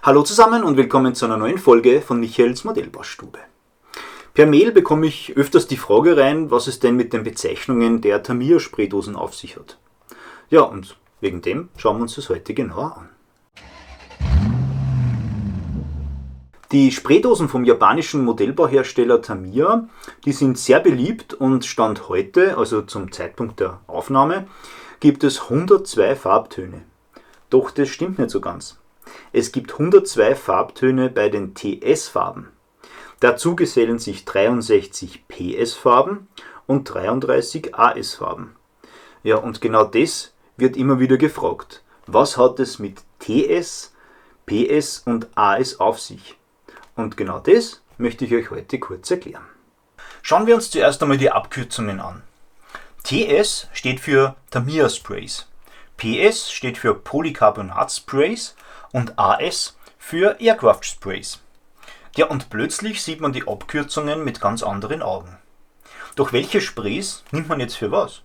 Hallo zusammen und willkommen zu einer neuen Folge von Michaels Modellbaustube. Per Mail bekomme ich öfters die Frage rein, was es denn mit den Bezeichnungen der Tamiya-Spraydosen auf sich hat. Ja, und wegen dem schauen wir uns das heute genauer an. Die Spraydosen vom japanischen Modellbauhersteller Tamiya, die sind sehr beliebt und Stand heute, also zum Zeitpunkt der Aufnahme, gibt es 102 Farbtöne. Doch das stimmt nicht so ganz. Es gibt 102 Farbtöne bei den TS-Farben. Dazu gesellen sich 63 PS-Farben und 33 AS-Farben. Ja, und genau das wird immer wieder gefragt. Was hat es mit TS, PS und AS auf sich? Und genau das möchte ich euch heute kurz erklären. Schauen wir uns zuerst einmal die Abkürzungen an. TS steht für Tamiya Sprays, PS steht für Polycarbonat Sprays und AS für Aircraft Sprays. Ja, und plötzlich sieht man die Abkürzungen mit ganz anderen Augen. Doch welche Sprays nimmt man jetzt für was?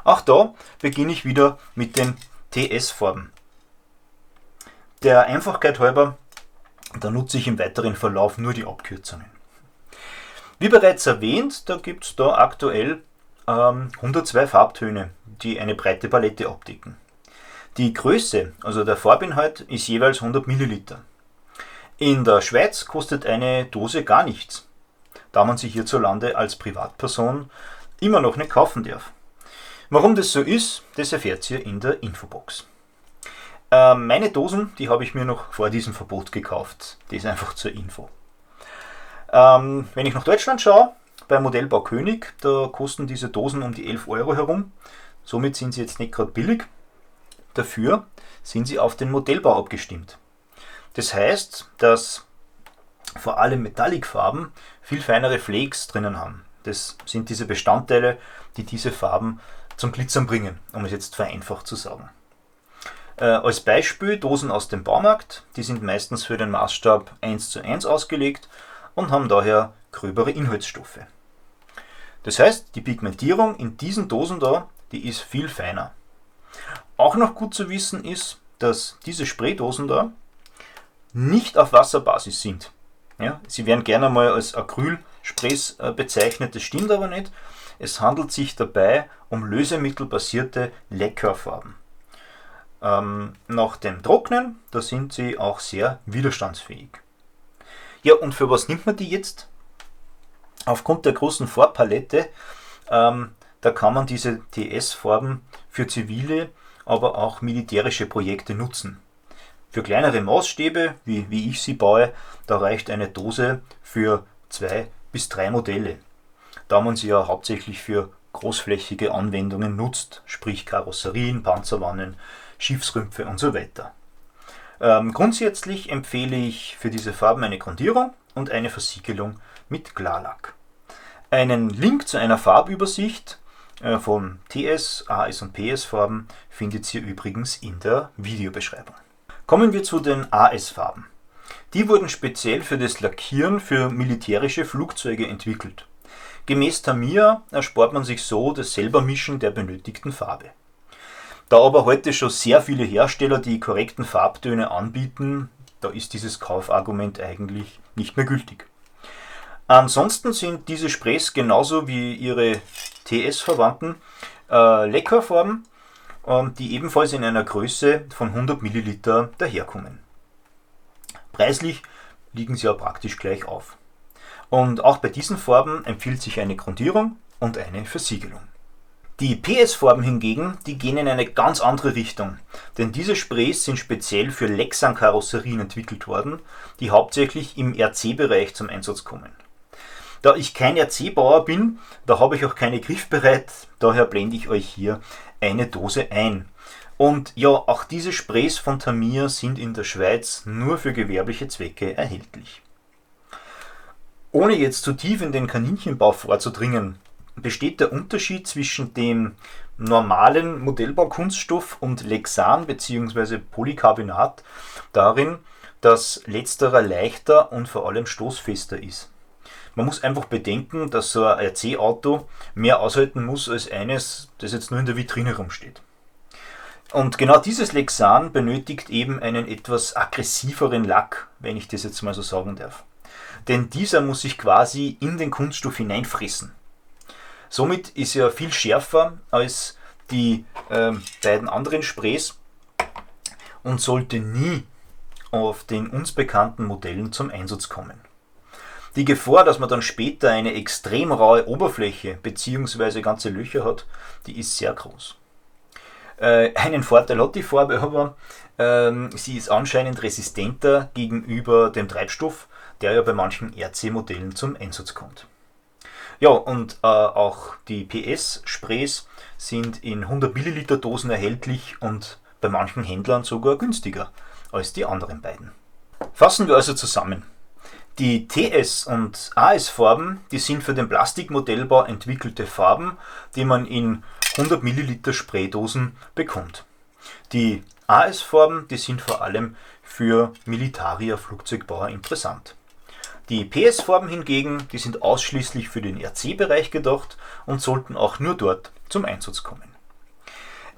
Auch da beginne ich wieder mit den TS-Farben. Der Einfachheit halber, da nutze ich im weiteren Verlauf nur die Abkürzungen. Wie bereits erwähnt, da gibt es da aktuell 102 Farbtöne, die eine breite Palette abdecken. Die Größe, also der Farbinhalt, ist jeweils 100 Milliliter. In der Schweiz kostet eine Dose gar nichts, da man sie hierzulande als Privatperson immer noch nicht kaufen darf. Warum das so ist, das erfährt ihr in der Infobox. Meine Dosen, die habe ich mir noch vor diesem Verbot gekauft. Das einfach zur Info. Wenn ich nach Deutschland schaue, bei Modellbau König, da kosten diese Dosen um die 11 Euro herum. Somit sind sie jetzt nicht gerade billig. Dafür sind sie auf den Modellbau abgestimmt. Das heißt, dass vor allem Metallic-Farben viel feinere Flakes drinnen haben. Das sind diese Bestandteile, die diese Farben zum Glitzern bringen, um es jetzt vereinfacht zu sagen. Als Beispiel Dosen aus dem Baumarkt, die sind meistens für den Maßstab 1:1 ausgelegt und haben daher gröbere Inhaltsstoffe. Das heißt, die Pigmentierung in diesen Dosen da, die ist viel feiner. Auch noch gut zu wissen ist, dass diese Spraydosen da nicht auf Wasserbasis sind. Ja, sie werden gerne mal als Acrylsprays bezeichnet, das stimmt aber nicht. Es handelt sich dabei um lösemittelbasierte Lacquerfarben. Nach dem Trocknen, da sind sie auch sehr widerstandsfähig. Ja, und für was nimmt man die jetzt? Aufgrund der großen Farbpalette, da kann man diese TS-Farben für zivile, aber auch militärische Projekte nutzen. Für kleinere Maßstäbe, wie ich sie baue, da reicht eine Dose für 2 bis 3 Modelle, da man sie ja hauptsächlich für großflächige Anwendungen nutzt, sprich Karosserien, Panzerwannen, Schiffsrümpfe und so weiter. Grundsätzlich empfehle ich für diese Farben eine Grundierung und eine Versiegelung mit Klarlack. Einen Link zu einer Farbübersicht von TS, AS und PS Farben findet ihr übrigens in der Videobeschreibung. Kommen wir zu den AS Farben. Die wurden speziell für das Lackieren für militärische Flugzeuge entwickelt. Gemäß Tamiya erspart man sich so das Selbermischen der benötigten Farbe. Da aber heute schon sehr viele Hersteller die korrekten Farbtöne anbieten, da ist dieses Kaufargument eigentlich nicht mehr gültig. Ansonsten sind diese Sprays genauso wie ihre TS-Verwandten Lacquerfarben, die ebenfalls in einer Größe von 100 Milliliter daherkommen. Preislich liegen sie ja praktisch gleich auf. Und auch bei diesen Farben empfiehlt sich eine Grundierung und eine Versiegelung. Die PS-Farben hingegen, die gehen in eine ganz andere Richtung, denn diese Sprays sind speziell für Lexan-Karosserien entwickelt worden, die hauptsächlich im RC-Bereich zum Einsatz kommen. Da ich kein RC-Bauer bin, da habe ich auch keine griffbereit, daher blende ich euch hier eine Dose ein. Und ja, auch diese Sprays von Tamiya sind in der Schweiz nur für gewerbliche Zwecke erhältlich. Ohne jetzt zu tief in den Kaninchenbau vorzudringen, besteht der Unterschied zwischen dem normalen Modellbaukunststoff und Lexan bzw. Polycarbonat darin, dass letzterer leichter und vor allem stoßfester ist. Man muss einfach bedenken, dass so ein RC-Auto mehr aushalten muss als eines, das jetzt nur in der Vitrine rumsteht. Und genau dieses Lexan benötigt eben einen etwas aggressiveren Lack, wenn ich das jetzt mal so sagen darf. Denn dieser muss sich quasi in den Kunststoff hineinfressen. Somit ist er viel schärfer als die beiden anderen Sprays und sollte nie auf den uns bekannten Modellen zum Einsatz kommen. Die Gefahr, dass man dann später eine extrem raue Oberfläche bzw. ganze Löcher hat, die ist sehr groß. Einen Vorteil hat die Farbe aber, sie ist anscheinend resistenter gegenüber dem Treibstoff, der ja bei manchen RC-Modellen zum Einsatz kommt. Ja, und auch die PS-Sprays sind in 100 Milliliter Dosen erhältlich und bei manchen Händlern sogar günstiger als die anderen beiden. Fassen wir also zusammen. Die TS- und AS-Farben, die sind für den Plastikmodellbau entwickelte Farben, die man in 100 Milliliter Spraydosen bekommt. Die AS-Farben, die sind vor allem für Militaria-Flugzeugbauer interessant. Die PS-Farben hingegen, die sind ausschließlich für den RC-Bereich gedacht und sollten auch nur dort zum Einsatz kommen.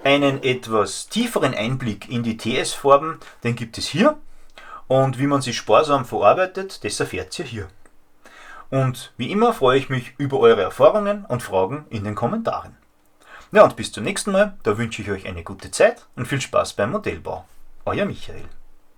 Einen etwas tieferen Einblick in die TS-Farben, den gibt es hier. Und wie man sie sparsam verarbeitet, das erfährt ihr hier. Und wie immer freue ich mich über eure Erfahrungen und Fragen in den Kommentaren. Ja, und bis zum nächsten Mal, da wünsche ich euch eine gute Zeit und viel Spaß beim Modellbau. Euer Michael.